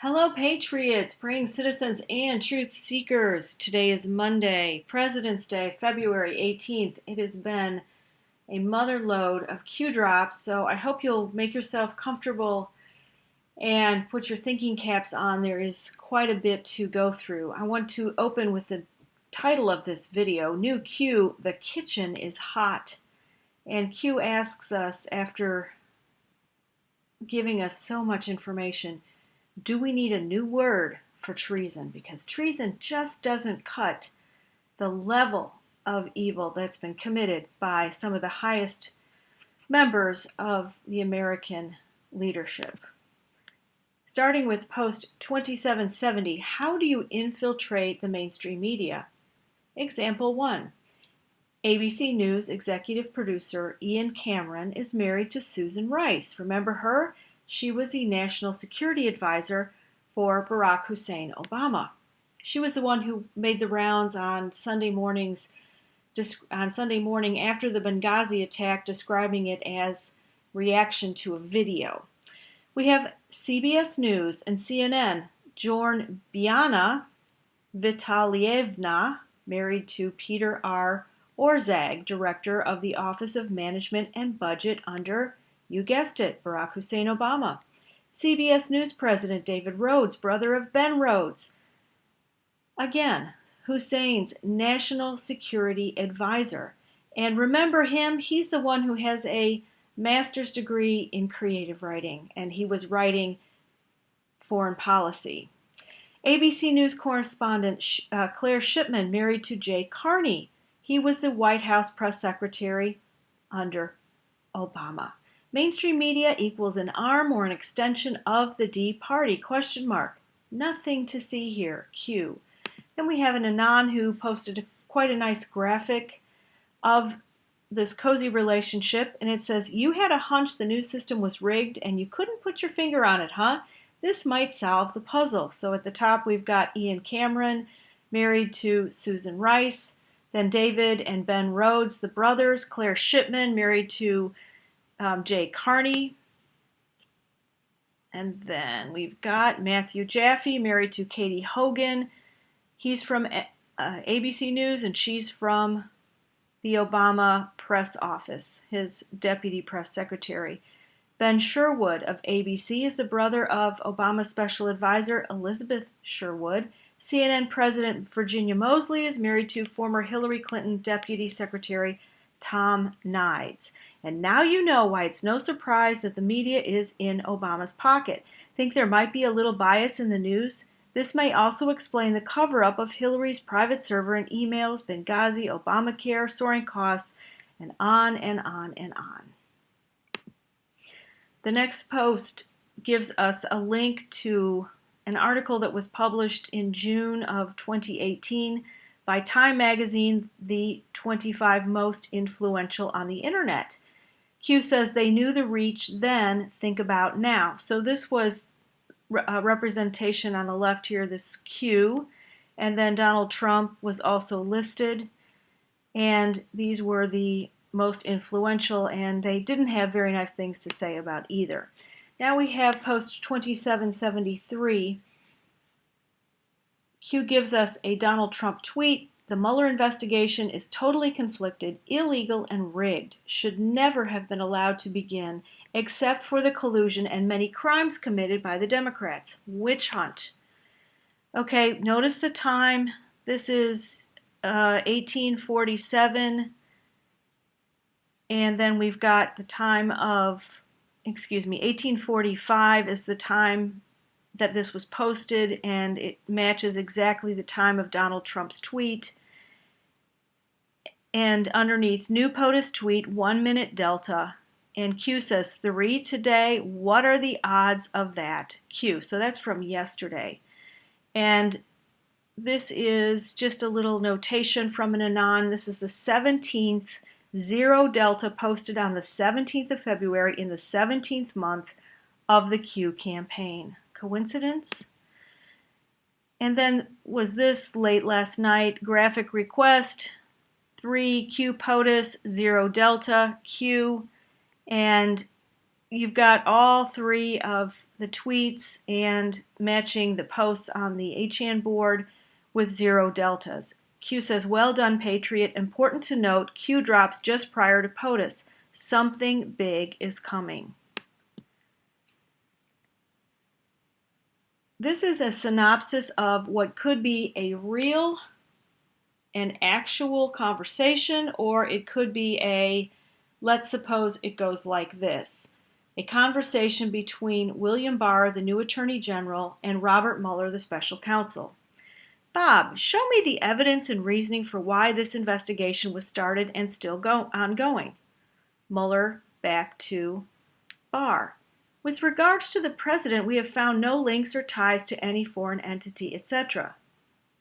Hello, patriots, praying citizens, and truth seekers. Today is Monday, President's Day, February 18th. It has been a mother load of Q drops, so I hope you'll make yourself comfortable and put your thinking caps on. There is quite a bit to go through. I want to open with the title of this video, New Q, The Kitchen is Hot. And Q asks us, after giving us so much information, do we need a new word for treason? Because treason just doesn't cut the level of evil that's been committed by some of the highest members of the American leadership. Starting with post 2770, how do you infiltrate the mainstream media? Example 1. ABC News executive producer Ian Cameron is married to Susan Rice. Remember her? She was the national security advisor for Barack Hussein Obama. She was the one who made the rounds on Sunday morning after the Benghazi attack, describing it as reaction to a video. We have CBS News and CNN. Biana Vitalievna, married to Peter R. Orszag, director of the Office of Management and Budget under, you guessed it, Barack Hussein Obama. CBS News President David Rhodes, brother of Ben Rhodes. Again, Hussein's national security advisor. And remember him, he's the one who has a master's degree in creative writing, and he was writing foreign policy. ABC News correspondent Claire Shipman, married to Jay Carney. He was the White House press secretary under Obama. Mainstream media equals an arm or an extension of the D party, question mark. Nothing to see here, Q. Then we have an Anon who posted quite a nice graphic of this cozy relationship, and it says, you had a hunch the news system was rigged and you couldn't put your finger on it, huh? This might solve the puzzle. So at the top we've got Ian Cameron, married to Susan Rice, then David and Ben Rhodes, the brothers, Claire Shipman, married to Jay Carney. And then we've got Matthew Jaffe, married to Katie Hogan. He's from ABC News and she's from the Obama press office, his deputy press secretary. Ben Sherwood of ABC is the brother of Obama special advisor Elizabeth Sherwood. CNN President Virginia Mosley is married to former Hillary Clinton deputy secretary Tom Nides. And now you know why it's no surprise that the media is in Obama's pocket. Think there might be a little bias in the news? This may also explain the cover-up of Hillary's private server and emails, Benghazi, Obamacare, soaring costs, and on and on and on. The next post gives us a link to an article that was published in June of 2018 by Time Magazine, the 25 most influential on the internet. Q says they knew the reach then, think about now. So this was a representation on the left here, this Q, and then Donald Trump was also listed, and these were the most influential, and they didn't have very nice things to say about either. Now we have post 2773. Q gives us a Donald Trump tweet. The Mueller investigation is totally conflicted, illegal, and rigged. Should never have been allowed to begin, except for the collusion and many crimes committed by the Democrats. Witch hunt. Okay, notice the time. This is 1847. And then we've got the time of, 1845 is the time that this was posted, and it matches exactly the time of Donald Trump's tweet. And underneath, new POTUS tweet, 1 minute delta. And Q says 3 today. What are the odds of that? Q. So that's from yesterday. And this is just a little notation from an Anon. This is the 17th 0 delta posted on the 17th of February in the 17th month of the Q campaign. Coincidence? And then was this late last night, graphic request, 3 Q POTUS, 0 delta, Q, and you've got all three of the tweets and matching the posts on the HN board with 0 deltas. Q says, well done, Patriot. Important to note, Q drops just prior to POTUS. Something big is coming. This is a synopsis of what could be a real and actual conversation, or it could be a, let's suppose it goes like this, a conversation between William Barr, the new Attorney General, and Robert Mueller, the special counsel. Bob, show me the evidence and reasoning for why this investigation was started and still ongoing. Mueller back to Barr. With regards to the president, we have found no links or ties to any foreign entity, etc.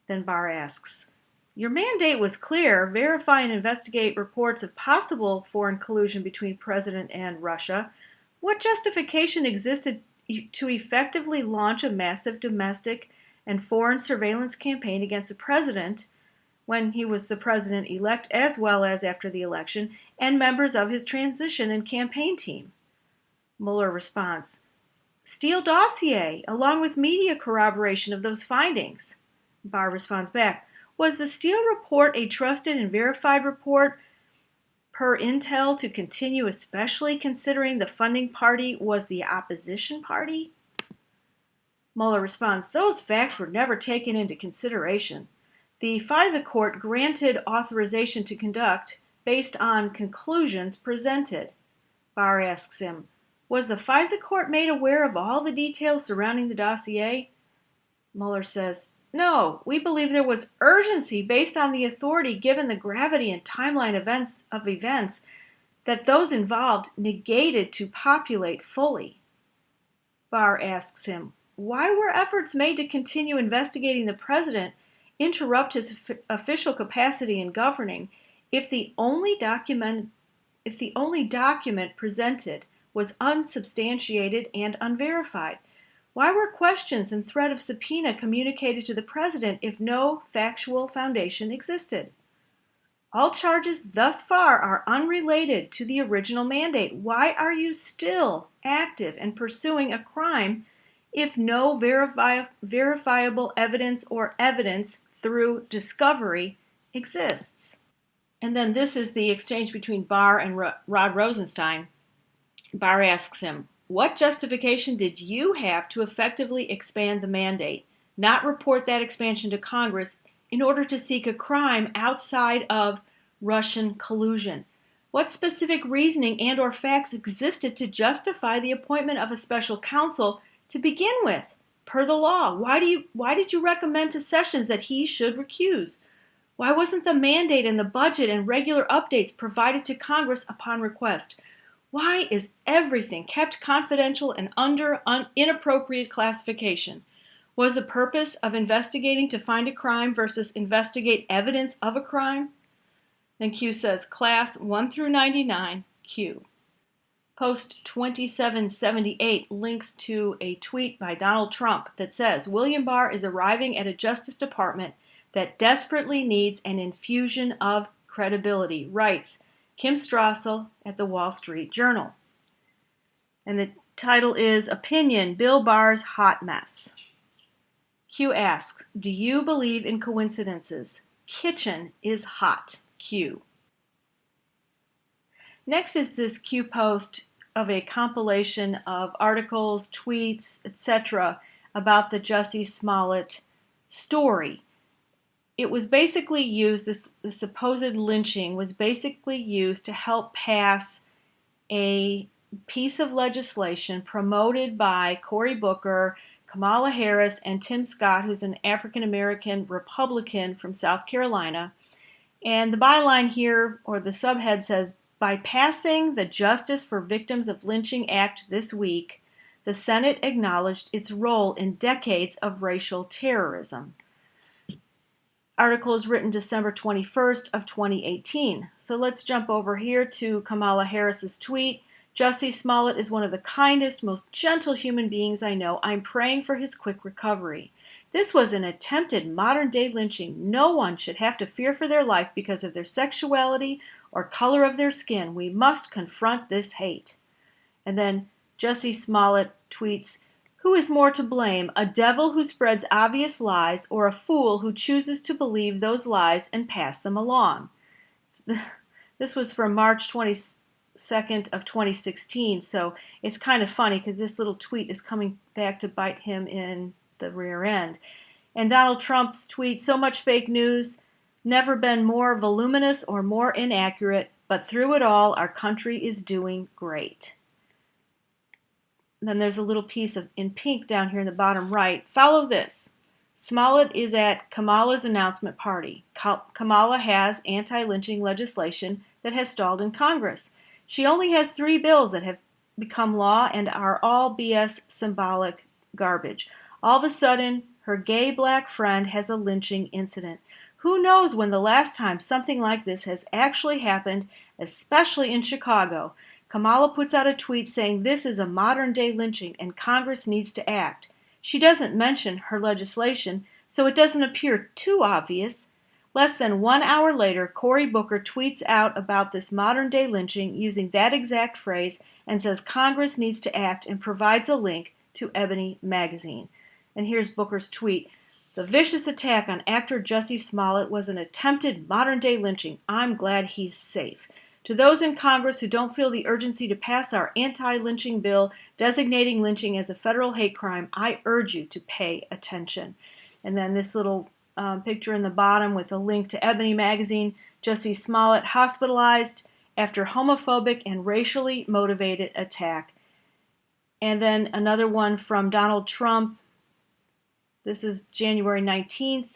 Then Barr asks, your mandate was clear, verify and investigate reports of possible foreign collusion between President and Russia. What justification existed to effectively launch a massive domestic and foreign surveillance campaign against the president when he was the president-elect, as well as after the election, and members of his transition and campaign team? Mueller responds, Steele dossier, along with media corroboration of those findings. Barr responds back, was the Steele report a trusted and verified report per intel to continue, especially considering the funding party was the opposition party? Mueller responds, those facts were never taken into consideration. The FISA court granted authorization to conduct based on conclusions presented. Barr asks him, was the FISA court made aware of all the details surrounding the dossier? Mueller says, no, we believe there was urgency based on the authority given the gravity and timeline of events that those involved negated to populate fully. Barr asks him, why were efforts made to continue investigating the president interrupt his official capacity in governing if the only document presented was unsubstantiated and unverified? Why were questions and threat of subpoena communicated to the president if no factual foundation existed? All charges thus far are unrelated to the original mandate. Why are you still active and pursuing a crime if no verifiable evidence or evidence through discovery exists? And then this is the exchange between Barr and Rod Rosenstein. Barr asks him, what justification did you have to effectively expand the mandate, not report that expansion to Congress in order to seek a crime outside of Russian collusion? What specific reasoning and or facts existed to justify the appointment of a special counsel to begin with, per the law? Why did you recommend to Sessions that he should recuse? Why wasn't the mandate and the budget and regular updates provided to Congress upon request? Why is everything kept confidential and under inappropriate classification? Was the purpose of investigating to find a crime versus investigate evidence of a crime? Then Q says, class 1 through 99, Q. Post 2778 links to a tweet by Donald Trump that says, William Barr is arriving at a Justice Department that desperately needs an infusion of credibility, writes Kim Strassel at the Wall Street Journal. And the title is Opinion, Bill Barr's Hot Mess. Q asks, do you believe in coincidences? Kitchen is hot, Q. Next is this Q post of a compilation of articles, tweets, etc. about the Jussie Smollett story. It was basically used, the supposed lynching was basically used to help pass a piece of legislation promoted by Cory Booker, Kamala Harris, and Tim Scott, who's an African-American Republican from South Carolina. And the byline here, or the subhead says, by passing the Justice for Victims of Lynching Act this week, the Senate acknowledged its role in decades of racial terrorism. Article is written December 21st of 2018. So let's jump over here to Kamala Harris's tweet. Jussie Smollett is one of the kindest, most gentle human beings I know. I'm praying for his quick recovery. This was an attempted modern-day lynching. No one should have to fear for their life because of their sexuality or color of their skin. We must confront this hate. And then Jussie Smollett tweets, Who is more to blame, a devil who spreads obvious lies or a fool who chooses to believe those lies and pass them along? This was from March 22nd of 2016, so it's kind of funny because this little tweet is coming back to bite him in the rear end. And Donald Trump's tweet, so much fake news, never been more voluminous or more inaccurate, but through it all, our country is doing great. And then there's a little piece in pink down here in the bottom right. Follow this. Smollett is at Kamala's announcement party. Kamala has anti-lynching legislation that has stalled in Congress. She only has 3 bills that have become law and are all BS symbolic garbage. All of a sudden, her gay black friend has a lynching incident. Who knows when the last time something like this has actually happened, especially in Chicago. Kamala puts out a tweet saying this is a modern-day lynching and Congress needs to act. She doesn't mention her legislation, so it doesn't appear too obvious. Less than 1 hour later, Cory Booker tweets out about this modern-day lynching using that exact phrase and says Congress needs to act and provides a link to Ebony magazine. And here's Booker's tweet. The vicious attack on actor Jussie Smollett was an attempted modern-day lynching. I'm glad he's safe. To those in Congress who don't feel the urgency to pass our anti-lynching bill designating lynching as a federal hate crime, I urge you to pay attention. And then this little picture in the bottom with a link to Ebony magazine, Jussie Smollett hospitalized after homophobic and racially motivated attack. And then another one from Donald Trump. This is January 29th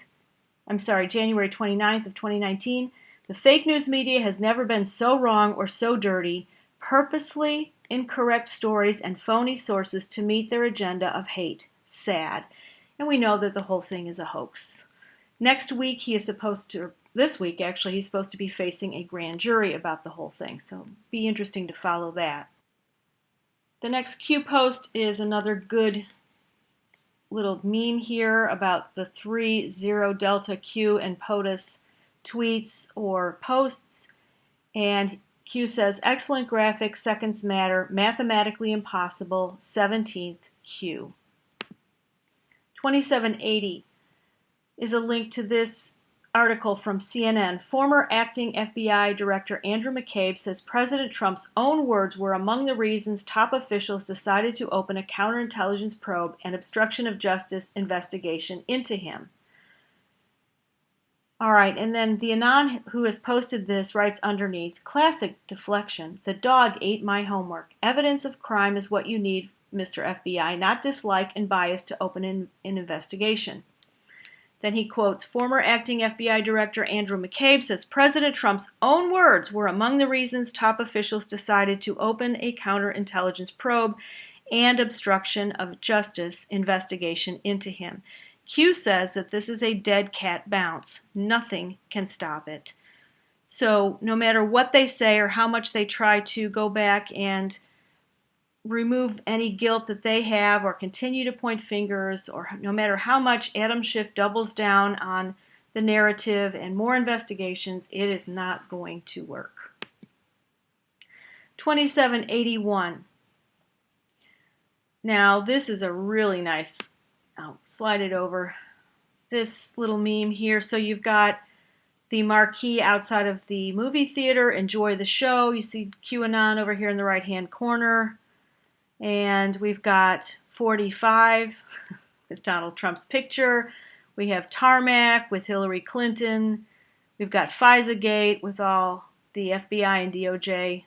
of 2019. The fake news media has never been so wrong or so dirty, purposely incorrect stories and phony sources to meet their agenda of hate. Sad. And we know that the whole thing is a hoax. Next week, this week actually, he's supposed to be facing a grand jury about the whole thing. So be interesting to follow that. The next Q post is another good little meme here about the 3 Zero Delta Q and POTUS tweets or posts, and Q says, excellent graphics, seconds matter, mathematically impossible, 17th Q. 2780 is a link to this article from CNN. Former acting FBI Director Andrew McCabe says President Trump's own words were among the reasons top officials decided to open a counterintelligence probe and obstruction of justice investigation into him. All right, and then the Anon who has posted this writes underneath, classic deflection. The dog ate my homework. Evidence of crime is what you need, Mr. FBI, not dislike and bias to open an investigation. Then he quotes, former acting FBI Director Andrew McCabe says President Trump's own words were among the reasons top officials decided to open a counterintelligence probe and obstruction of justice investigation into him. Q says that this is a dead cat bounce. Nothing can stop it. So no matter what they say or how much they try to go back and remove any guilt that they have or continue to point fingers, or no matter how much Adam Schiff doubles down on the narrative and more investigations, it is not going to work. 2781. Now this is a really nice, I'll slide it over, this little meme here. So you've got the marquee outside of the movie theater, enjoy the show. You see QAnon over here in the right hand corner. And we've got 45 with Donald Trump's picture. We have Tarmac with Hillary Clinton. We've got FISA-gate with all the FBI and DOJ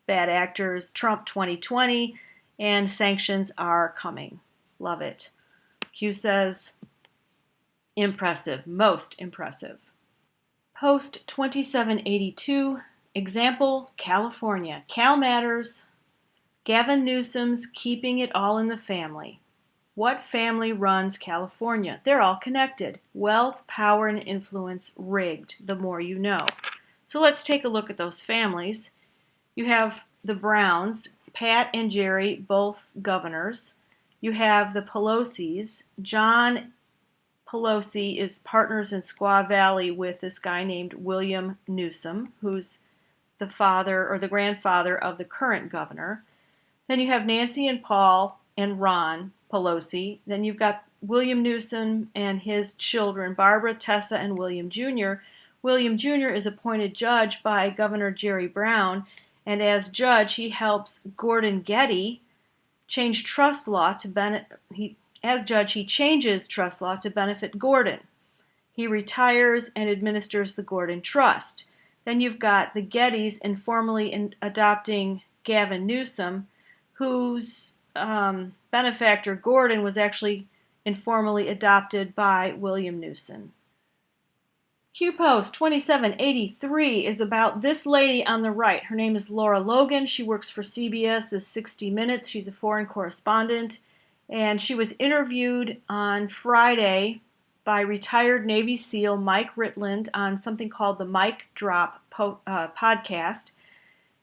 bad actors. Trump 2020. And sanctions are coming. Love it. Q says, impressive, most impressive. Post 2782, example, California. Cal matters. Gavin Newsom's keeping it all in the family. What family runs California? They're all connected. Wealth, power, and influence rigged, the more you know. So let's take a look at those families. You have the Browns, Pat and Jerry, both governors. You have the Pelosi's. John Pelosi is partners in Squaw Valley with this guy named William Newsom, who's the father or the grandfather of the current governor. Then you have Nancy and Paul and Ron, Pelosi. Then you've got William Newsom and his children, Barbara, Tessa, and William Jr. William Jr. is appointed judge by Governor Jerry Brown, and as judge, he helps Gordon Getty change trust law to benefit. As judge, he changes trust law to benefit Gordon. He retires and administers the Gordon Trust. Then you've got the Gettys informally adopting Gavin Newsom, whose benefactor Gordon was actually informally adopted by William Newsom. Q Post 2783 is about this lady on the right. Her name is Laura Logan. She works for CBS's 60 Minutes. She's a foreign correspondent. And she was interviewed on Friday by retired Navy SEAL Mike Ritland on something called the Mike Drop podcast.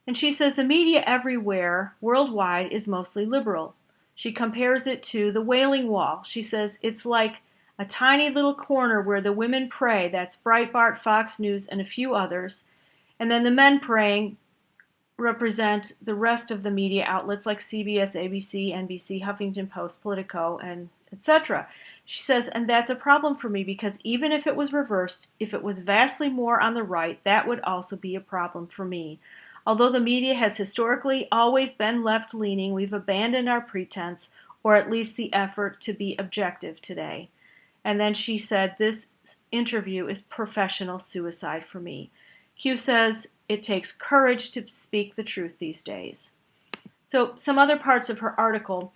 And she says the media everywhere, worldwide, is mostly liberal. She compares it to the Wailing Wall. She says it's like a tiny little corner where the women pray. That's Breitbart, Fox News, and a few others. And then the men praying represent the rest of the media outlets like CBS, ABC, NBC, Huffington Post, Politico, and etc. She says, and that's a problem for me because even if it was reversed, if it was vastly more on the right, that would also be a problem for me. Although the media has historically always been left-leaning, we've abandoned our pretense, or at least the effort to be objective today. And then she said, this interview is professional suicide for me. Q says, it takes courage to speak the truth these days. So some other parts of her article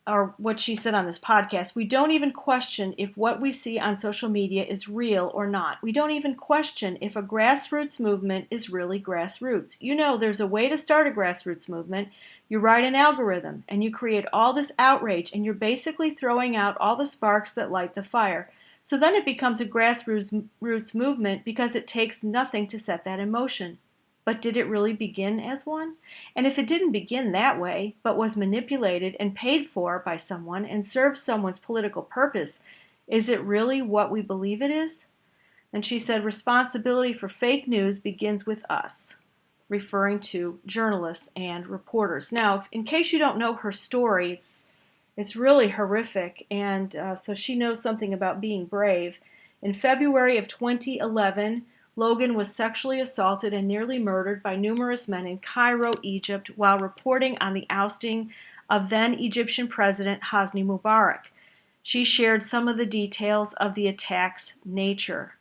are what she said on this podcast. We don't even question if what we see on social media is real or not. We don't even question if a grassroots movement is really grassroots. You know, there's a way to start a grassroots movement. You write an algorithm and you create all this outrage and you're basically throwing out all the sparks that light the fire. So then it becomes a grassroots movement because it takes nothing to set that in motion. But did it really begin as one? And if it didn't begin that way, but was manipulated and paid for by someone and served someone's political purpose, is it really what we believe it is? And she said, responsibility for fake news begins with us, referring to journalists and reporters. Now, in case you don't know her story, it's really horrific, and so she knows something about being brave. In February of 2011, Logan was sexually assaulted and nearly murdered by numerous men in Cairo, Egypt, while reporting on the ousting of then Egyptian President Hosni Mubarak. She shared some of the details of the attack's nature.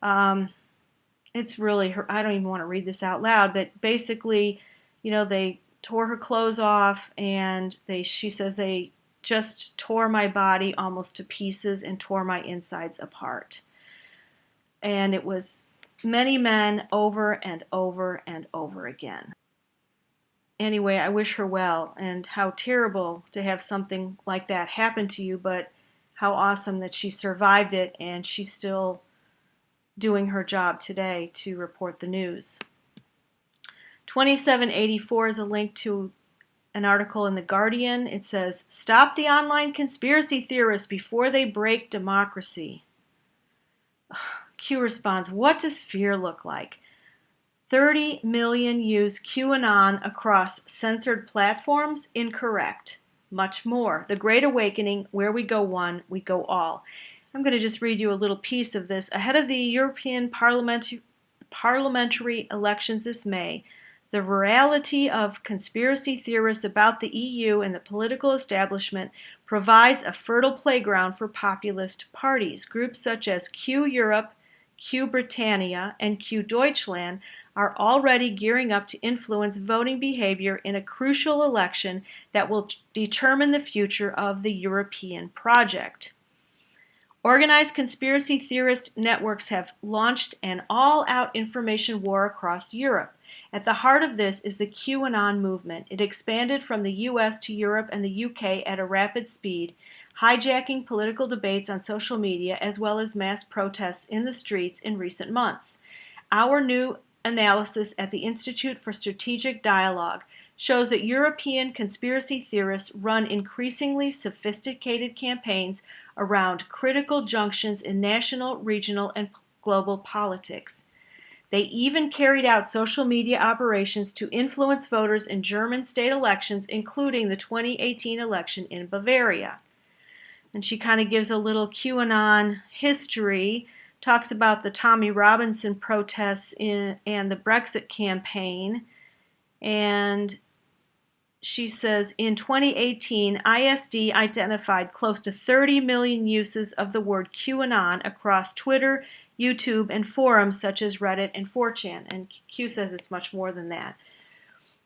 It's really, I don't even want to read this out loud, but basically, you know, they tore her clothes off, and she says they just tore my body almost to pieces and tore my insides apart. And it was many men over and over and over again. Anyway, I wish her well, and how terrible to have something like that happen to you, but how awesome that she survived it and she's still doing her job today to report the news. 2784 is a link to an article in The Guardian. It says, stop the online conspiracy theorists before they break democracy. Q responds, what does fear look like? 30 million use QAnon across censored platforms? Incorrect. Much more. The Great Awakening, where we go one, we go all. I'm going to just read you a little piece of this. Ahead of the European parliamentary elections this May, the virality of conspiracy theorists about the EU and the political establishment provides a fertile playground for populist parties. Groups such as Q Europe, Q Britannia, and Q Deutschland are already gearing up to influence voting behavior in a crucial election that will determine the future of the European project. Organized conspiracy theorist networks have launched an all-out information war across Europe. At the heart of this is the QAnon movement. It expanded from the US to Europe and the UK at a rapid speed, hijacking political debates on social media as well as mass protests in the streets in recent months. Our new analysis at the Institute for Strategic Dialogue shows that European conspiracy theorists run increasingly sophisticated campaigns around critical junctions in national, regional, and global politics. They even carried out social media operations to influence voters in German state elections, including the 2018 election in Bavaria. And she kind of gives a little QAnon history, talks about the Tommy Robinson protests and the Brexit campaign. And she says, in 2018, ISD identified close to 30 million uses of the word QAnon across Twitter, YouTube, and forums such as Reddit and 4chan. And Q says it's much more than that.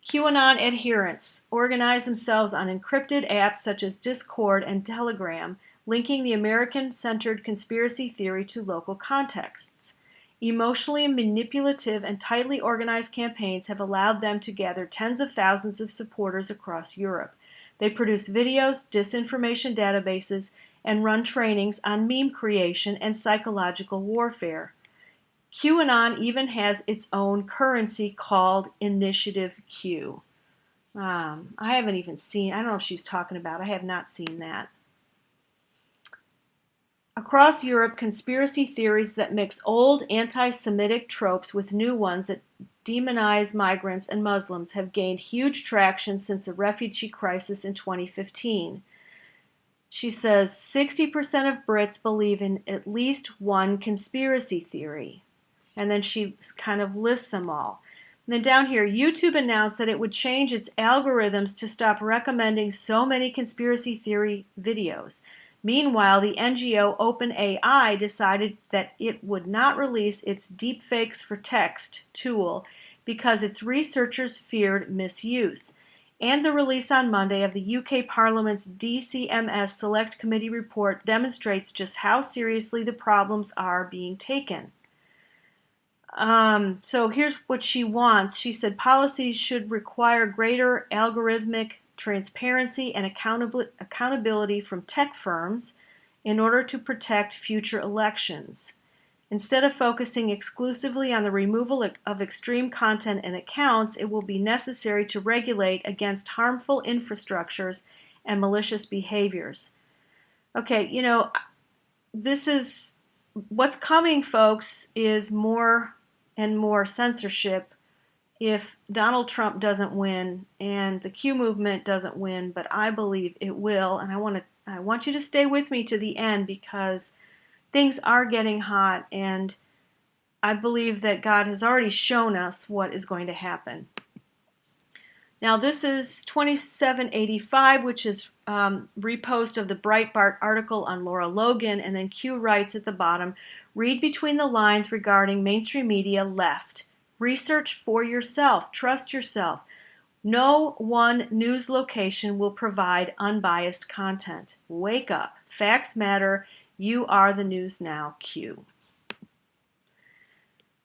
QAnon adherents organize themselves on encrypted apps such as Discord and Telegram, linking the American-centered conspiracy theory to local contexts. Emotionally manipulative and tightly organized campaigns have allowed them to gather tens of thousands of supporters across Europe. They produce videos, disinformation databases, and run trainings on meme creation and psychological warfare. QAnon even has its own currency called Initiative Q. I haven't even seen, I don't know if she's talking about, I have not seen that. Across Europe, conspiracy theories that mix old anti-Semitic tropes with new ones that demonize migrants and Muslims have gained huge traction since the refugee crisis in 2015. She says 60% of Brits believe in at least one conspiracy theory. And then she kind of lists them all. And then down here, YouTube announced that it would change its algorithms to stop recommending so many conspiracy theory videos. Meanwhile, the NGO OpenAI decided that it would not release its deepfakes for text tool because its researchers feared misuse. And the release on Monday of the UK Parliament's DCMS Select Committee report demonstrates just how seriously the problems are being taken. So here's what she wants. She said policies should require greater algorithmic transparency and accountability from tech firms in order to protect future elections. Instead of focusing exclusively on the removal of extreme content and accounts, it will be necessary to regulate against harmful infrastructures and malicious behaviors. Okay, you know, this is what's coming, folks, is more and more censorship if Donald Trump doesn't win and the Q movement doesn't win, but I believe it will, and I want you to stay with me to the end because things are getting hot, and I believe that God has already shown us what is going to happen. Now this is 2785, which is repost of the Breitbart article on Laura Logan, and then Q writes at the bottom, read between the lines regarding mainstream media left. Research for yourself. Trust yourself. No one news location will provide unbiased content. Wake up. Facts matter. You are the news now. Q.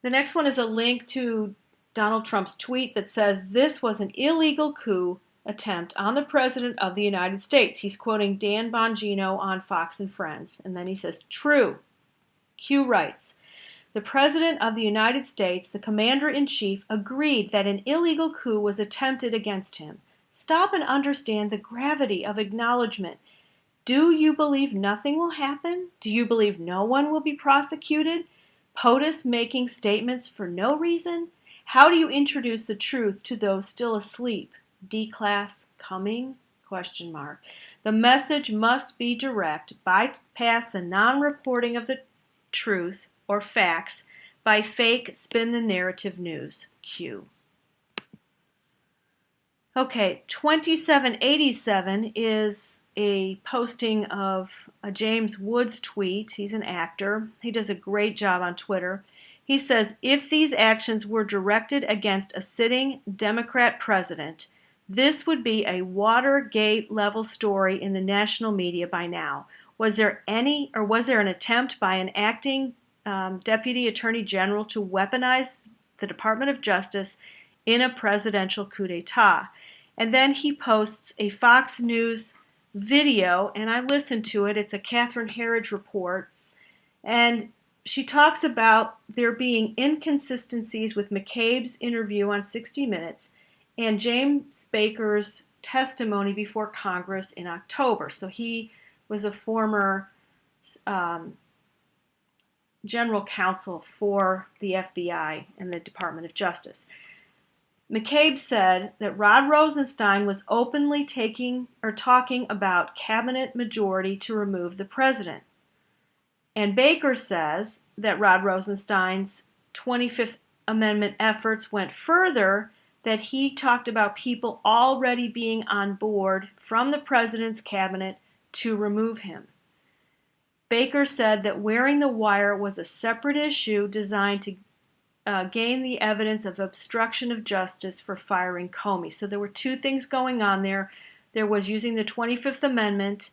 The next one is a link to Donald Trump's tweet that says this was an illegal coup attempt on the President of the United States. He's quoting Dan Bongino on Fox and Friends. And then he says, true. Q writes, the President of the United States, the Commander-in-Chief, agreed that an illegal coup was attempted against him. Stop and understand the gravity of acknowledgement. Do you believe nothing will happen? Do you believe no one will be prosecuted? POTUS making statements for no reason? How do you introduce the truth to those still asleep? D-class coming? Question mark. The message must be direct, bypass the non-reporting of the truth or facts by fake spin the narrative news. Q. Okay, 2787 is a posting of a James Woods tweet. He's an actor. He does a great job on Twitter. He says, if these actions were directed against a sitting Democrat president, this would be a Watergate level story in the national media by now. Was there an attempt by an acting Deputy Attorney General to weaponize the Department of Justice in a presidential coup d'etat? And then he posts a Fox News video, and I listened to it. It's a Catherine Herridge report. And she talks about there being inconsistencies with McCabe's interview on 60 Minutes and James Baker's testimony before Congress in October. So he was a former general counsel for the FBI and the Department of Justice. McCabe said that Rod Rosenstein was openly talking about cabinet majority to remove the president. And Baker says that Rod Rosenstein's 25th Amendment efforts went further, that he talked about people already being on board from the president's cabinet to remove him. Baker said that wearing the wire was a separate issue designed to gain the evidence of obstruction of justice for firing Comey. So there were two things going on there. There was using the 25th Amendment,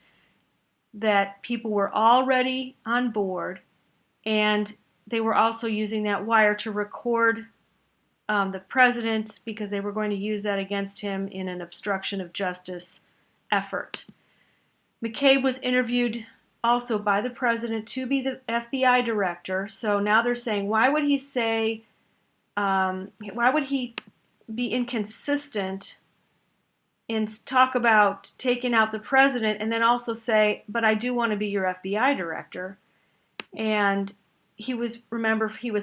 that people were already on board, and they were also using that wire to record the president, because they were going to use that against him in an obstruction of justice effort. McCabe was interviewed also by the president to be the FBI director. So now they're saying, why would he be inconsistent and talk about taking out the president and then also say, but I do want to be your FBI director? And he was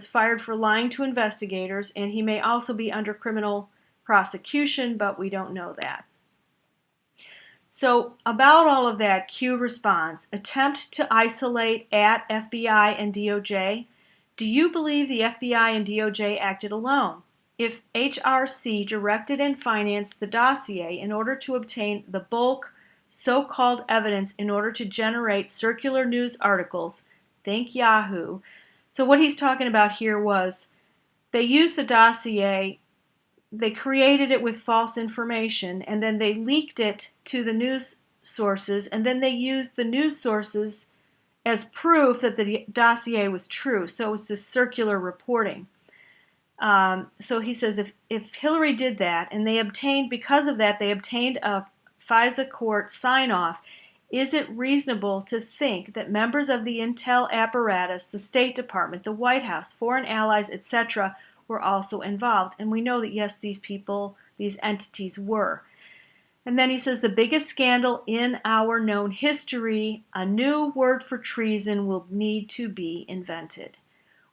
fired for lying to investigators, and he may also be under criminal prosecution, but we don't know that. So about all of that, Q responds, attempt to isolate at FBI and DOJ. Do you believe the FBI and DOJ acted alone? If HRC directed and financed the dossier in order to obtain the bulk so-called evidence in order to generate circular news articles, think Yahoo. So what he's talking about here was they used the dossier, they created it with false information, and then they leaked it to the news sources, and then they used the news sources as proof that the dossier was true. So it's this circular reporting. So he says if Hillary did that, and because of that, they obtained a FISA court sign-off, is it reasonable to think that members of the intel apparatus, the State Department, the White House, foreign allies, etc., were also involved? And we know that, yes, these entities were. And then he says the biggest scandal in our known history, a new word for treason will need to be invented.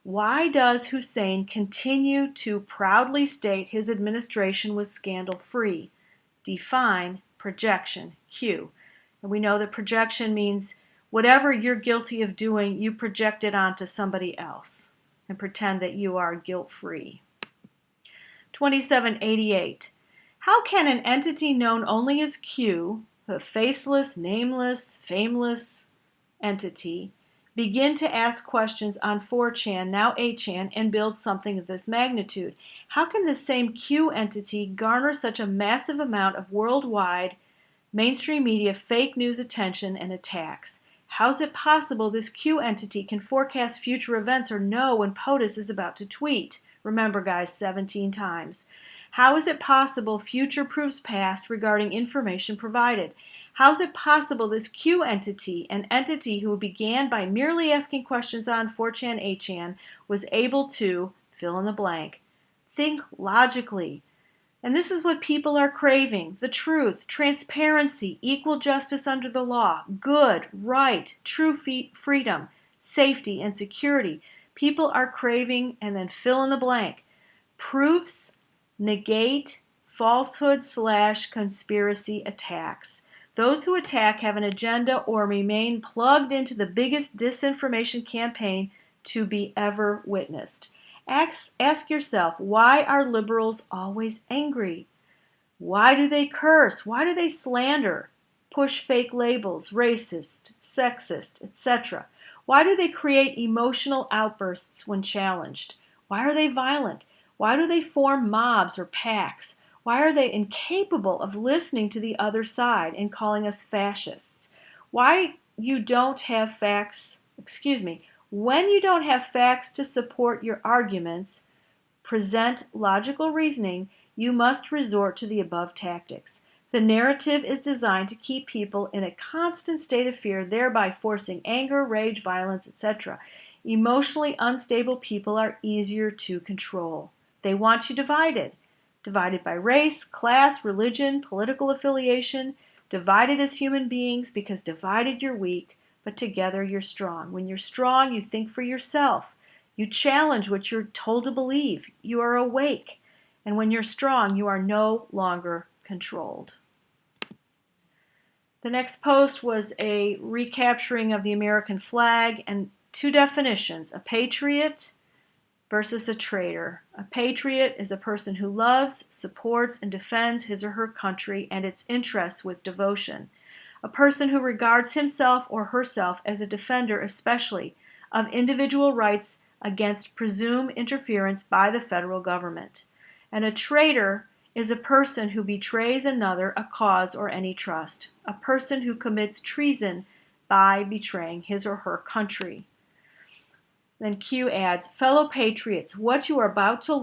Why does Hussein continue to proudly state his administration was scandal-free? Define projection. Q. And we know that projection means whatever you're guilty of doing, you project it onto somebody else and pretend that you are guilt-free. 2788. How can an entity known only as Q, a faceless, nameless, fameless entity, begin to ask questions on 4chan, now 8chan, and build something of this magnitude? How can this same Q entity garner such a massive amount of worldwide mainstream media fake news attention and attacks? How is it possible this Q entity can forecast future events or know when POTUS is about to tweet? Remember, guys, 17 times. How is it possible future proves past regarding information provided? How is it possible this Q entity, an entity who began by merely asking questions on 4chan, 8chan, was able to fill in the blank? Think logically. And this is what people are craving: the truth, transparency, equal justice under the law, good, right, true freedom, safety, and security. People are craving, and then fill in the blank. Proofs negate falsehood/conspiracy attacks. Those who attack have an agenda or remain plugged into the biggest disinformation campaign to be ever witnessed. Ask yourself, why are liberals always angry? Why do they curse? Why do they slander, push fake labels, racist, sexist, etc.? Why do they create emotional outbursts when challenged? Why are they violent? Why do they form mobs or packs? Why are they incapable of listening to the other side and calling us fascists? When you don't have facts to support your arguments, present logical reasoning, you must resort to the above tactics. The narrative is designed to keep people in a constant state of fear, thereby forcing anger, rage, violence, etc. Emotionally unstable people are easier to control. They want you divided by race, class, religion, political affiliation, divided as human beings, because divided you're weak, but together you're strong. When you're strong, you think for yourself. You challenge what you're told to believe. You are awake. And when you're strong, you are no longer controlled. The next post was a recapturing of the American flag and two definitions: a patriot versus a traitor. A patriot is a person who loves, supports, and defends his or her country and its interests with devotion. A person who regards himself or herself as a defender, especially of individual rights against presumed interference by the federal government. And a traitor is a person who betrays another, a cause, or any trust. A person who commits treason by betraying his or her country. Then Q adds, fellow patriots, what you are about to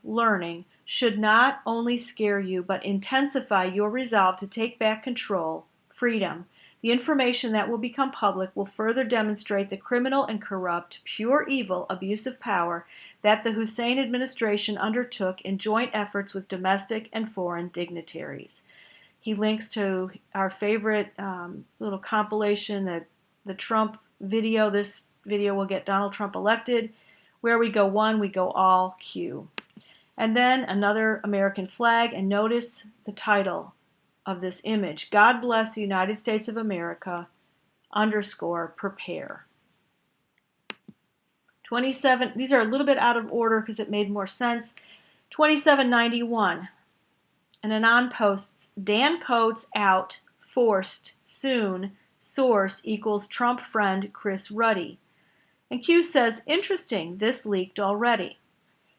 learning, should not only scare you, but intensify your resolve to take back control, freedom. The information that will become public will further demonstrate the criminal and corrupt, pure evil, abuse of power that the Hussein administration undertook in joint efforts with domestic and foreign dignitaries. He links to our favorite little compilation, the Trump video. This video will get Donald Trump elected. Where we go one, we go all, Q. And then another American flag, and notice the title of this image: God bless the United States of America, _prepare. 27, these are a little bit out of order because it made more sense. 2791, and Anon posts, Dan Coates out, forced, soon, source equals Trump friend Chris Ruddy. And Q says, interesting, this leaked already.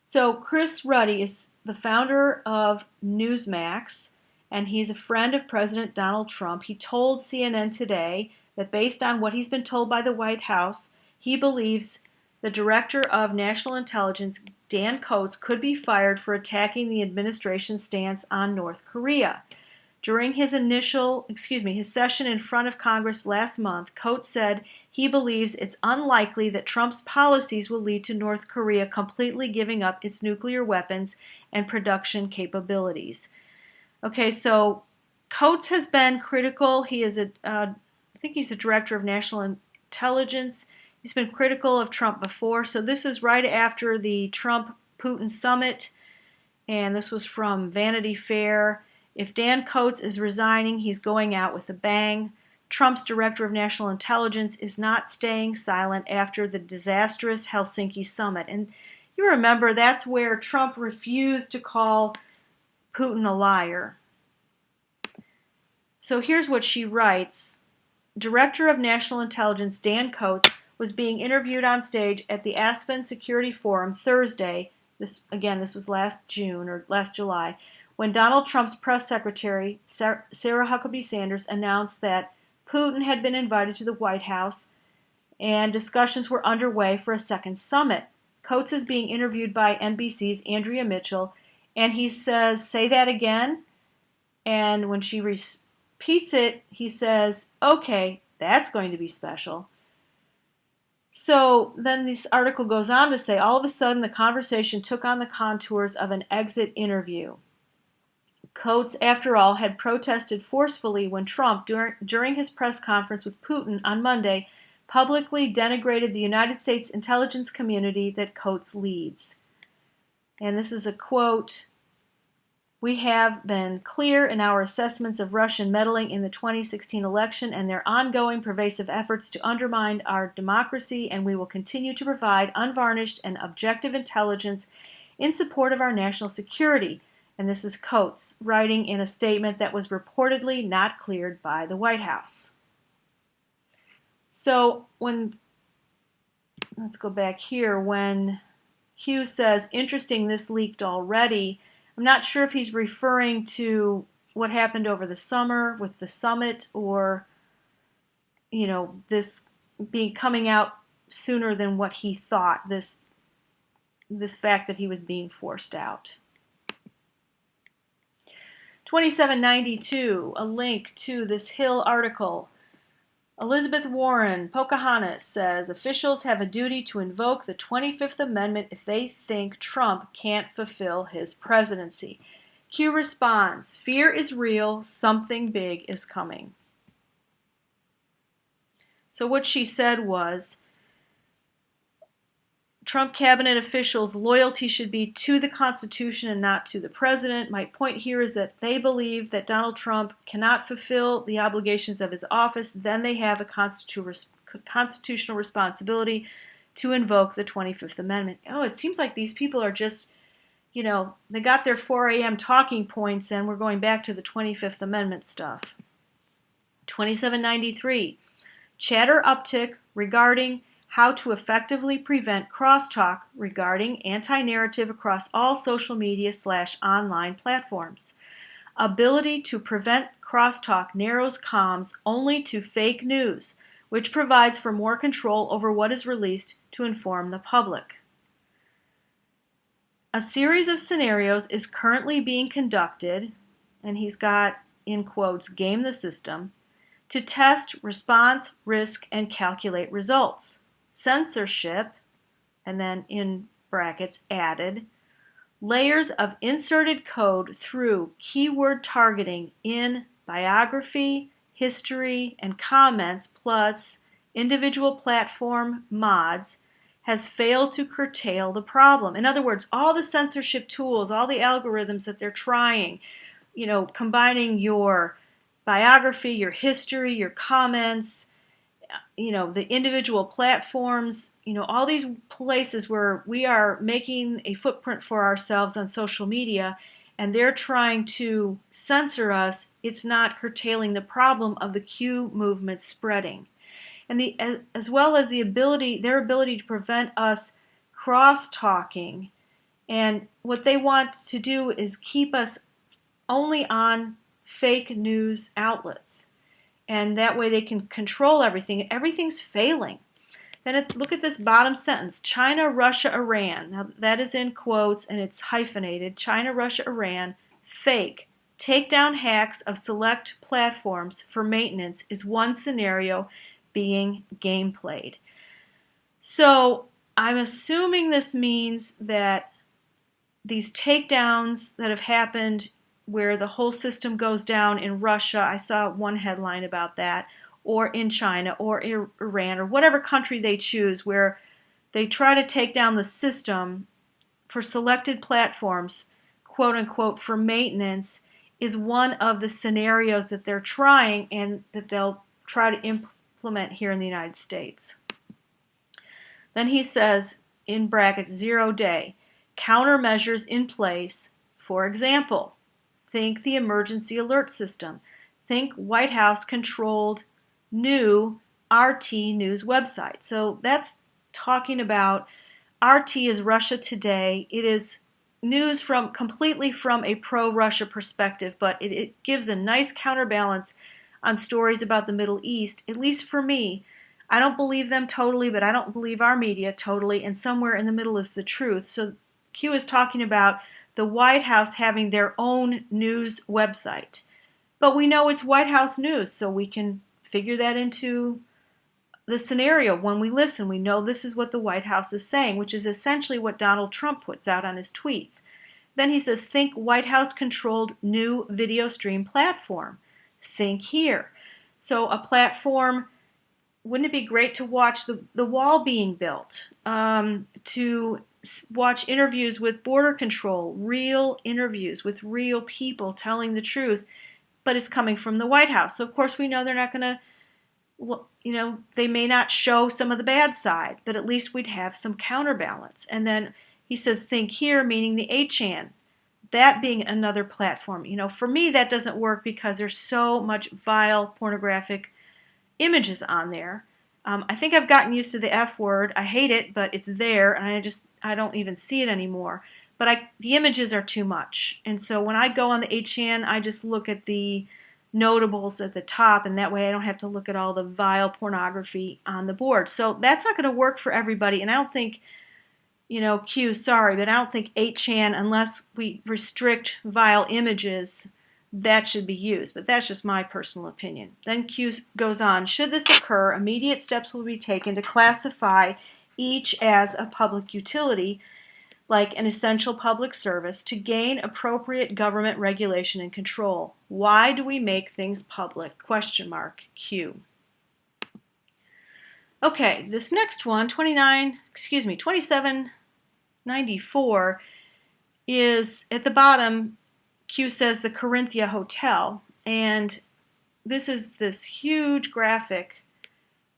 So Chris Ruddy is the founder of Newsmax, and he's a friend of President Donald Trump. He told CNN Today that based on what he's been told by the White House, he believes the Director of National Intelligence, Dan Coates, could be fired for attacking the administration's stance on North Korea. During his session in front of Congress last month, Coates said he believes it's unlikely that Trump's policies will lead to North Korea completely giving up its nuclear weapons and production capabilities. Okay, so Coates has been critical. He is I think he's the Director of National Intelligence. He's been critical of Trump before. So this is right after the Trump-Putin summit, and this was from Vanity Fair. If Dan Coates is resigning, he's going out with a bang. Trump's Director of National Intelligence is not staying silent after the disastrous Helsinki summit. And you remember that's where Trump refused to call Putin a liar. So here's what she writes. Director of National Intelligence Dan Coates was being interviewed on stage at the Aspen Security Forum Thursday. This was last July, when Donald Trump's press secretary, Sarah Huckabee Sanders, announced that Putin had been invited to the White House and discussions were underway for a second summit. Coates is being interviewed by NBC's Andrea Mitchell, and he says, "Say that again." And when she repeats it, he says, "Okay, that's going to be special." So then this article goes on to say, all of a sudden the conversation took on the contours of an exit interview. Coates, after all, had protested forcefully when Trump, during his press conference with Putin on Monday, publicly denigrated the United States intelligence community that Coates leads. And this is a quote: "We have been clear in our assessments of Russian meddling in the 2016 election and their ongoing pervasive efforts to undermine our democracy, and we will continue to provide unvarnished and objective intelligence in support of our national security." And this is Coates writing in a statement that was reportedly not cleared by the White House. So let's go back here, when Hugh says, interesting, this leaked already, I'm not sure if he's referring to what happened over the summer with the summit, or, this coming out sooner than what he thought, this fact that he was being forced out. 2792, a link to this Hill article. Elizabeth Warren, Pocahontas, says officials have a duty to invoke the 25th Amendment if they think Trump can't fulfill his presidency. Q responds, fear is real, something big is coming. So what she said was, Trump cabinet officials' loyalty should be to the Constitution and not to the president. My point here is that they believe that Donald Trump cannot fulfill the obligations of his office. Then they have a constitutional responsibility to invoke the 25th Amendment. Oh, it seems like these people are just, they got their 4 a.m. talking points and we're going back to the 25th Amendment stuff. 2793, chatter uptick regarding how to effectively prevent crosstalk regarding anti-narrative across all social media/online platforms. Ability to prevent crosstalk narrows comms only to fake news, which provides for more control over what is released to inform the public. A series of scenarios is currently being conducted, and he's got, in quotes, game the system, to test response, risk, and calculate results. Censorship, and then in brackets added, layers of inserted code through keyword targeting in biography, history, and comments, plus individual platform mods, has failed to curtail the problem. In other words, all the censorship tools, all the algorithms that they're trying, combining your biography, your history, your comments, the individual platforms, all these places where we are making a footprint for ourselves on social media and they're trying to censor us, it's not curtailing the problem of the Q movement spreading. And as well as their ability to prevent us cross-talking. And what they want to do is keep us only on fake news outlets. And that way they can control everything. Everything's failing. Then look at this bottom sentence. China, Russia, Iran. Now that is in quotes and it's hyphenated. China, Russia, Iran. Fake. Take down hacks of select platforms for maintenance is one scenario being game played. So I'm assuming this means that these takedowns that have happened where the whole system goes down in Russia, I saw one headline about that, or in China or Iran or whatever country they choose where they try to take down the system for selected platforms, quote unquote, for maintenance, is one of the scenarios that they're trying and that they'll try to implement here in the United States. Then he says, in brackets, 0 day, countermeasures in place, for example, think the emergency alert system, think White House controlled new RT news website. So that's talking about RT is Russia Today. It is news completely from a pro-Russia perspective, but it gives a nice counterbalance on stories about the Middle East, at least for me. I don't believe them totally, but I don't believe our media totally, and somewhere in the middle is the truth. So Q is talking about the White House having their own news website. But we know it's White House news, so we can figure that into the scenario. When we listen, we know this is what the White House is saying, which is essentially what Donald Trump puts out on his tweets. Then he says, think White House-controlled new video stream platform. Think here. So a platform, wouldn't it be great to watch the wall being built, to watch interviews with border control, real interviews with real people telling the truth, but it's coming from the White House. So of course we know they're not going to, they may not show some of the bad side, but at least we'd have some counterbalance. And then he says, think here, meaning the 8chan. That being another platform. For me, that doesn't work because there's so much vile pornographic images on there. I think I've gotten used to the F word. I hate it, but it's there, and I don't even see it anymore. But the images are too much. And so when I go on the 8chan, I just look at the notables at the top, and that way I don't have to look at all the vile pornography on the board. So that's not going to work for everybody, and I don't think Q, sorry, but I don't think 8chan, unless we restrict vile images, that should be used. But that's just my personal opinion. Then Q goes on, should this occur, immediate steps will be taken to classify each as a public utility, like an essential public service, to gain appropriate government regulation and control. Why do we make things public? Question mark, Q. Okay, this next one, 2794, is at the bottom. Q says the Corinthia Hotel, and this is this huge graphic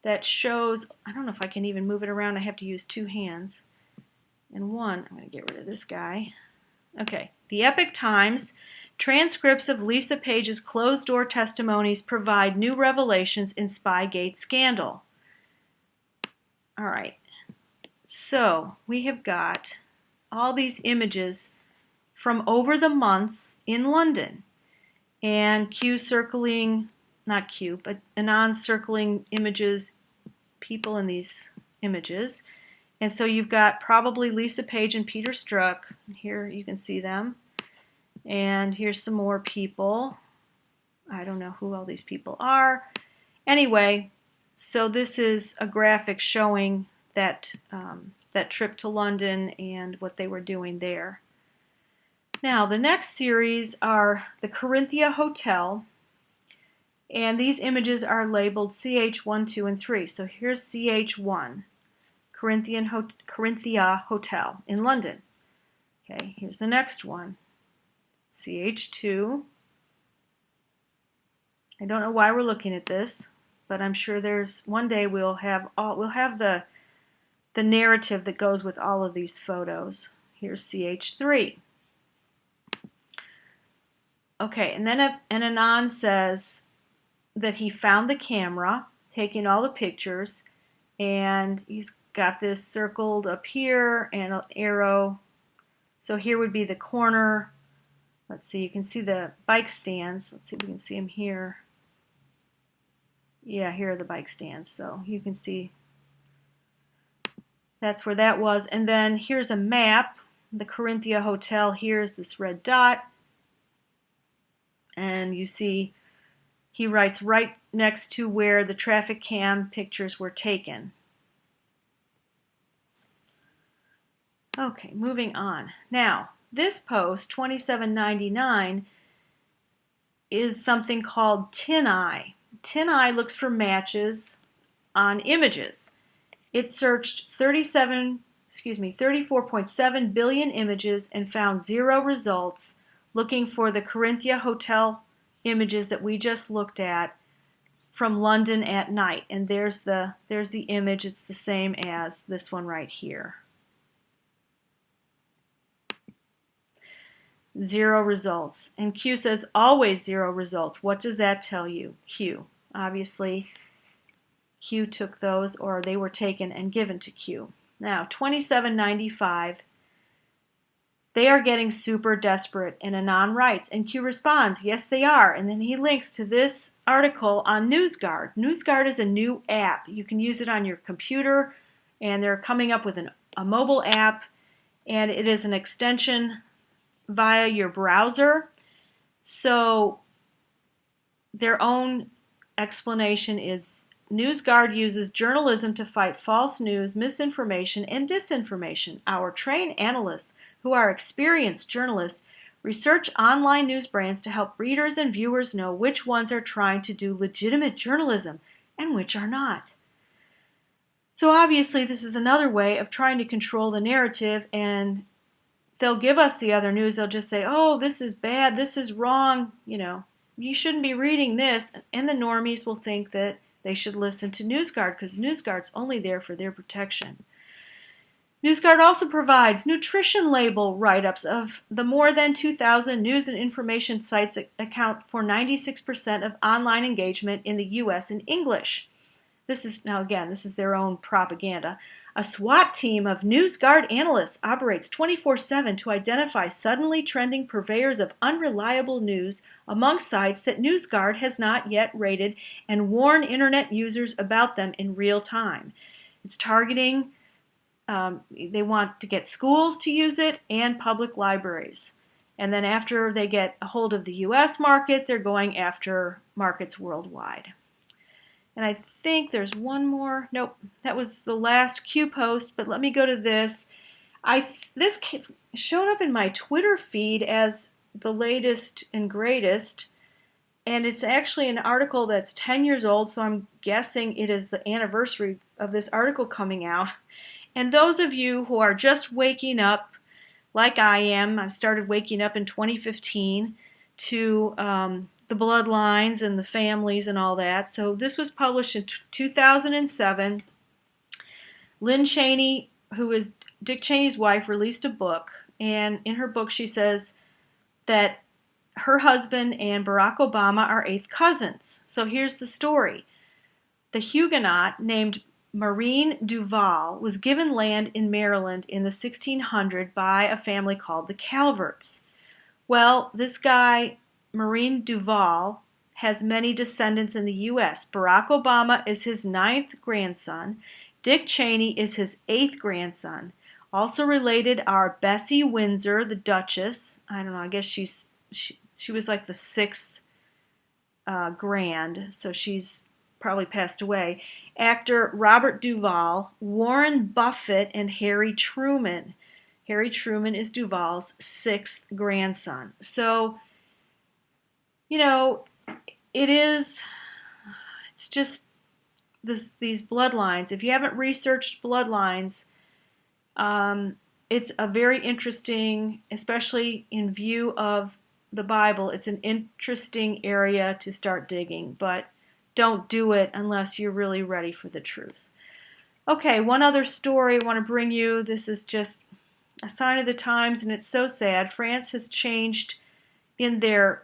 that shows, I don't know if I can even move it around, I have to use two hands. And one, I'm going to get rid of this guy. Okay, the Epic Times, transcripts of Lisa Page's closed-door testimonies provide new revelations in Spygate scandal. All right, so we have got all these images from over the months in London. And Q circling, not Q, but Anon circling images, people in these images. And so you've got probably Lisa Page and Peter Strzok. Here you can see them. And here's some more people. I don't know who all these people are. Anyway, so this is a graphic showing that, that trip to London and what they were doing there. Now, the next series are the Corinthia Hotel, and these images are labeled CH1, 2, and 3. So here's CH1, Corinthia Hotel in London. Okay, here's the next one, CH2. I don't know why we're looking at this, but I'm sure there's one day we'll have the narrative that goes with all of these photos. Here's CH3. Okay, and then Anon says that he found the camera, taking all the pictures, and he's got this circled up here and an arrow. So here would be the corner. Let's see, you can see the bike stands. Let's see if we can see them here. Yeah, here are the bike stands. So you can see that's where that was. And then here's a map. The Corinthia Hotel, here's this red dot. And you see he writes right next to where the traffic cam pictures were taken. Okay, moving on. Now, this post, 2799, is something called Tin Eye. Tin Eye looks for matches on images. It searched 34.7 billion images and found 0 results, looking for the Corinthia Hotel images that we just looked at from London at night. And there's the image. It's the same as this one right here. 0 results. And Q says always 0 results. What does that tell you? Q. Obviously, Q took those, or they were taken and given to Q. Now, 2795. They are getting super desperate, and Anon writes, and Q responds, yes they are, and then he links to this article on NewsGuard. NewsGuard is a new app. You can use it on your computer, and they're coming up with a mobile app, and it is an extension via your browser. So their own explanation is NewsGuard uses journalism to fight false news, misinformation, and disinformation. Our trained analysts, who are experienced journalists, research online news brands to help readers and viewers know which ones are trying to do legitimate journalism and which are not. So obviously this is another way of trying to control the narrative, and they'll give us the other news. They'll just say, oh, this is bad, this is wrong, you shouldn't be reading this, and the normies will think that they should listen to NewsGuard because NewsGuard's only there for their protection. NewsGuard also provides nutrition label write-ups of the more than 2,000 news and information sites that account for 96% of online engagement in the U.S. in English. This is their own propaganda. A SWAT team of NewsGuard analysts operates 24/7 to identify suddenly trending purveyors of unreliable news among sites that NewsGuard has not yet rated and warn internet users about them in real time. It's targeting, they want to get schools to use it and public libraries. And then after they get a hold of the U.S. market, they're going after markets worldwide. And I think there's one more. Nope, that was the last Q post, but let me go to this. This showed up in my Twitter feed as the latest and greatest, and it's actually an article that's 10 years old, so I'm guessing it is the anniversary of this article coming out. And those of you who are just waking up, like I am, I started waking up in 2015 to the bloodlines and the families and all that. So this was published in 2007. Lynn Cheney, who is Dick Cheney's wife, released a book. And in her book, she says that her husband and Barack Obama are eighth cousins. So here's the story. The Huguenot named Maureen Duval was given land in Maryland in the 1600s by a family called the Calverts. Well, this guy, Maureen Duval, has many descendants in the U.S. Barack Obama is his 9th grandson. Dick Cheney is his 8th grandson. Also related are Bessie Windsor, the Duchess. I don't know, I guess she was like the 6th grand, so she's probably passed away. Actor Robert Duvall, Warren Buffett, and Harry Truman. Harry Truman is Duval's 6th grandson. So, it's just these bloodlines. If you haven't researched bloodlines, it's a very interesting, especially in view of the Bible, it's an interesting area to start digging, but don't do it unless you're really ready for the truth. Okay, one other story I want to bring you. This is just a sign of the times, and it's so sad. France has changed in their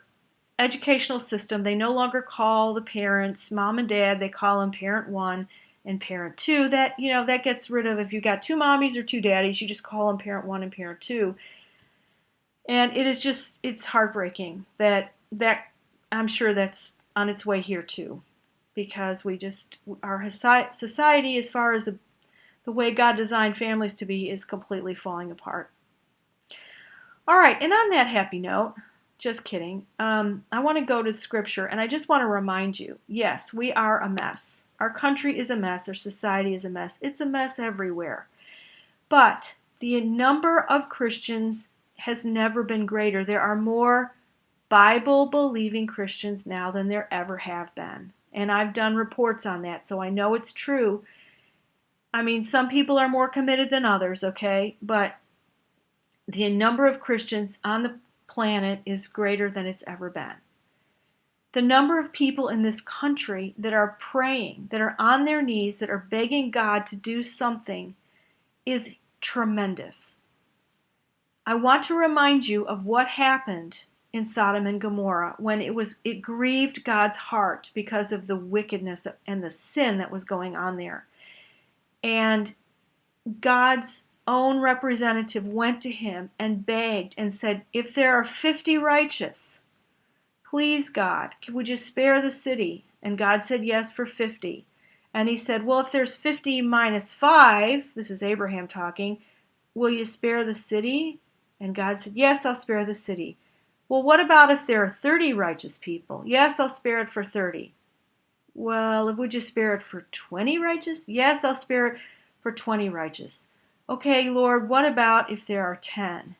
educational system. They no longer call the parents mom and dad. They call them parent one and parent two. That gets rid of, if you got two mommies or two daddies, you just call them parent one and parent two. And it's heartbreaking that I'm sure that's on its way here too, because our society, as far as the way God designed families to be, is completely falling apart. All right, and on that happy note, just kidding, I want to go to Scripture, and I just want to remind you, yes, we are a mess. Our country is a mess. Our society is a mess. It's a mess everywhere. But the number of Christians has never been greater. There are more Bible-believing Christians now than there ever have been. And I've done reports on that, so I know it's true. I mean, some people are more committed than others, okay? But the number of Christians on the planet is greater than it's ever been. The number of people in this country that are praying, that are on their knees, that are begging God to do something is tremendous. I want to remind you of what happened in Sodom and Gomorrah when it grieved God's heart because of the wickedness and the sin that was going on there. And God's own representative went to him and begged and said, if there are 50 righteous, please God, would you spare the city? And God said yes for 50. And he said, well, if there's 50 minus 5, this is Abraham talking, will you spare the city? And God said, yes, I'll spare the city. Well, what about if there are 30 righteous people? Yes, I'll spare it for 30. Well, would you spare it for 20 righteous? Yes, I'll spare it for 20 righteous. Okay, Lord, what about if there are 10?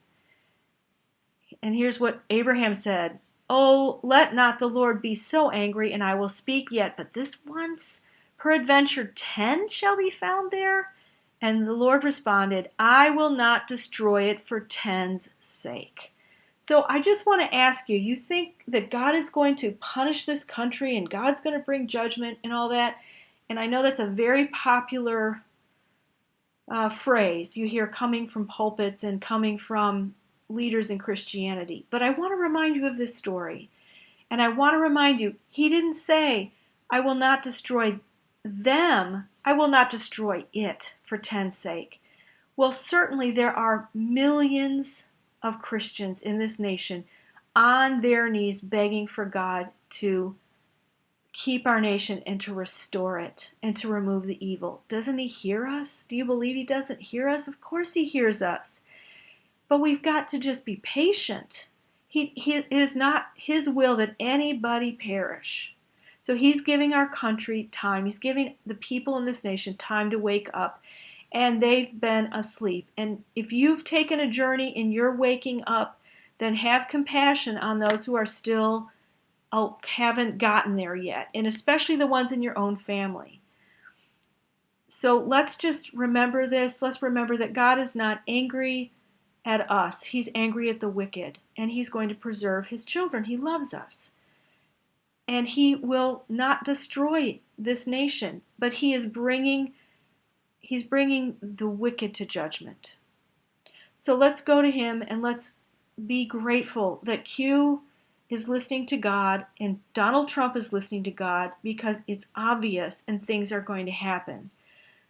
And here's what Abraham said. Oh, let not the Lord be so angry, and I will speak yet, but this once, peradventure 10 shall be found there? And the Lord responded, I will not destroy it for 10's sake. So I just want to ask you, you think that God is going to punish this country and God's going to bring judgment and all that? And I know that's a very popular phrase you hear coming from pulpits and coming from leaders in Christianity. But I want to remind you of this story. And I want to remind you, he didn't say, I will not destroy them, I will not destroy it for 10's sake. Well, certainly there are millions of Christians in this nation on their knees begging for God to keep our nation and to restore it and to remove the evil. Doesn't he hear us? Do you believe he doesn't hear us? Of course he hears us. But we've got to just be patient. It is not his will that anybody perish. So he's giving our country time. He's giving the people in this nation time to wake up. And they've been asleep. And if you've taken a journey in your waking up, then have compassion on those who are still haven't gotten there yet. And especially the ones in your own family. So let's just remember this. Let's remember that God is not angry at us. He's angry at the wicked, and he's going to preserve his children. He loves us. And he will not destroy this nation, but he's bringing the wicked to judgment. So let's go to him and let's be grateful that Q is listening to God and Donald Trump is listening to God, because it's obvious and things are going to happen.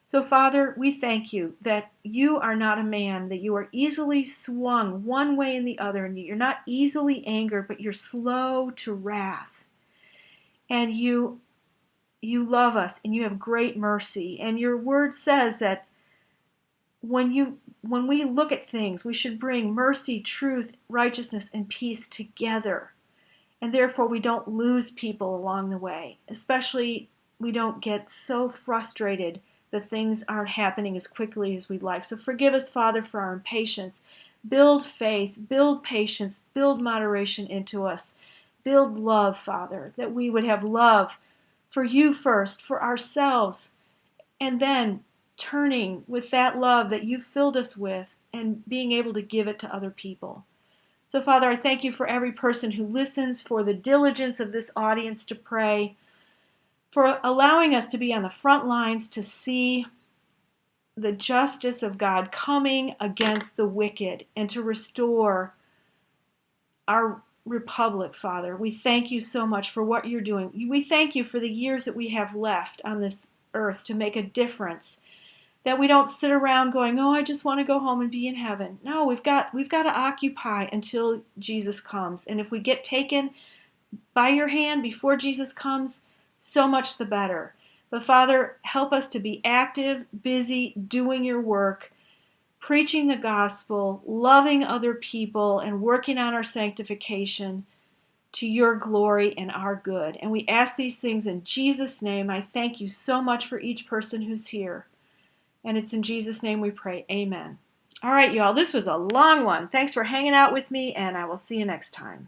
So, Father, we thank you that you are not a man, that you are easily swung one way and the other, and you're not easily angered, but you're slow to wrath. And you love us, and you have great mercy. And your word says that when we look at things, we should bring mercy, truth, righteousness, and peace together. And therefore, we don't lose people along the way. Especially, we don't get so frustrated that things aren't happening as quickly as we'd like. So forgive us, Father, for our impatience. Build faith, build patience, build moderation into us. Build love, Father, that we would have love for you first, for ourselves, and then turning with that love that you filled us with and being able to give it to other people. So, Father, I thank you for every person who listens, for the diligence of this audience to pray, for allowing us to be on the front lines to see the justice of God coming against the wicked and to restore our republic, Father. We thank you so much for what you're doing. We thank you for the years that we have left on this earth to make a difference, that we don't sit around going, oh, I just want to go home and be in heaven. No, we've got to occupy until Jesus comes. And if we get taken by your hand before Jesus comes, so much the better. But Father, help us to be active, busy, doing your work, preaching the gospel, loving other people, and working on our sanctification to your glory and our good. And we ask these things in Jesus' name. I thank you so much for each person who's here. And it's in Jesus' name we pray. Amen. All right, y'all, this was a long one. Thanks for hanging out with me, and I will see you next time.